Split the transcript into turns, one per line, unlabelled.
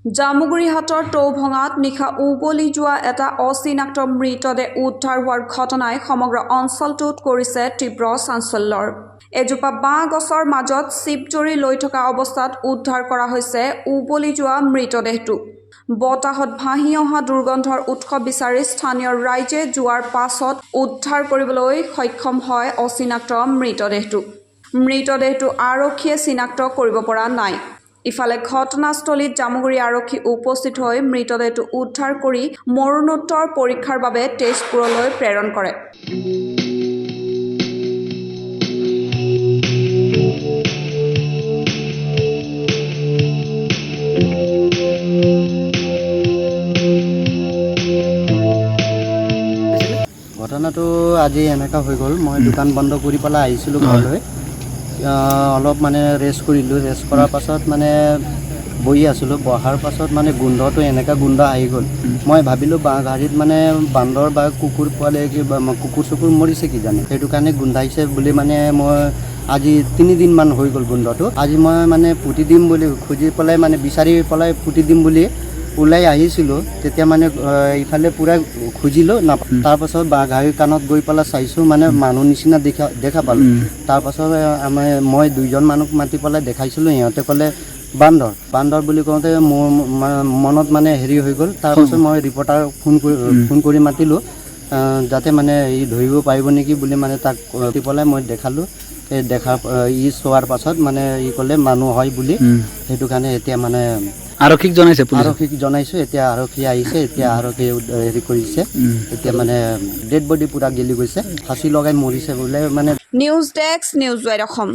জামুগুৰিহাটৰ টৌভঙাত নিশা উবলি যোৱা এটা অচিনাক্ত মৃতদেহ উদ্ধাৰ হোৱাৰ ঘটনাই সমগ্ৰ অঞ্চলটোত কৰিছে তীব্ৰ চাঞ্চল্যৰ। এজোপা বাঁহ গছৰ মাজত চিপজৰি লৈ থকা অৱস্থাত উদ্ধাৰ কৰা হৈছে উবলি যোৱা মৃতদেহটো। বতাহত ভাহি অহা দুৰ্গন্ধৰ উৎস বিচাৰি স্থানীয় ৰাইজে যোৱাৰ পাছত উদ্ধাৰ কৰিবলৈ সক্ষম হয় অচিনাক্ত মৃতদেহটো। মৃতদেহটো আৰক্ষীয়ে চিনাক্ত কৰিব পৰা নাই। ইফালে ঘটনাস্থলীত জামুগুৰি আৰক্ষী উপস্থিত হৈ মৃতদেহটো উদ্ধাৰ কৰি মৰণোত্তৰ পৰীক্ষাৰ বাবে তেজপুৰলৈ প্ৰেৰণ কৰে।
ঘটনাটো আজি এনেকা হৈ গ'ল, মই দোকান বন্ধ কৰি পেলাই আহিছিলোঁ ঘৰলৈ। অলপ মানে ৰেষ্ট কৰিলোঁ, ৰেষ্ট কৰাৰ পাছত মানে বহি আছিলোঁ। বহাৰ পাছত মানে গোন্ধটো এনেকা গোন্ধ আহি গ'ল। মই ভাবিলোঁ গাড়ীত মানে বান্দৰ বা কুকুৰ পোৱালি কিবা কুকুৰ চকুৰ মৰিছে কিজানি, সেইটো কাৰণে গোন্ধাইছে বুলি মানে মই আজি 3 দিনমান হৈ গ'ল গোন্ধটো। আজি মই মানে পুতি দিম বুলি খুজি পেলাই মানে বিচাৰি পেলাই পুতি দিম বুলি ওলাই আহিছিলোঁ। তেতিয়া মানে ইফালে পূৰা খুজিলোঁ তাৰপাছত গাড়ীৰ কাণত গৈ পেলাই চাইছোঁ মানে মানুহ নিচিনা দেখা পালোঁ। তাৰপাছত মই 2জন মানুহক মাতি পেলাই দেখাইছিলোঁ। সিহঁতে ক'লে বান্দৰ বুলি কওঁতে মোৰ মনত মানে হেৰি হৈ গ'ল। তাৰপাছত মই ৰিপৰ্টাৰক ফোন কৰি মাতিলোঁ, যাতে মানে ধৰিব পাৰিব নেকি বুলি মানে তাক মাতি পেলাই মই দেখালোঁ। চোৱাৰ পাছত মানে ক'লে মানুহ হয় বুলি, সেইটো কাৰণে এতিয়া মানে আৰক্ষীক জনাইছোঁ। এতিয়া আৰক্ষী আহিছে, এতিয়া আৰক্ষী হেৰি কৰিছে। এতিয়া মানে ডেড বডি পূৰা গেলি গৈছে, ফাঁচি লগাই মৰিছে বোলে মানে।
News desk, news wide Assam.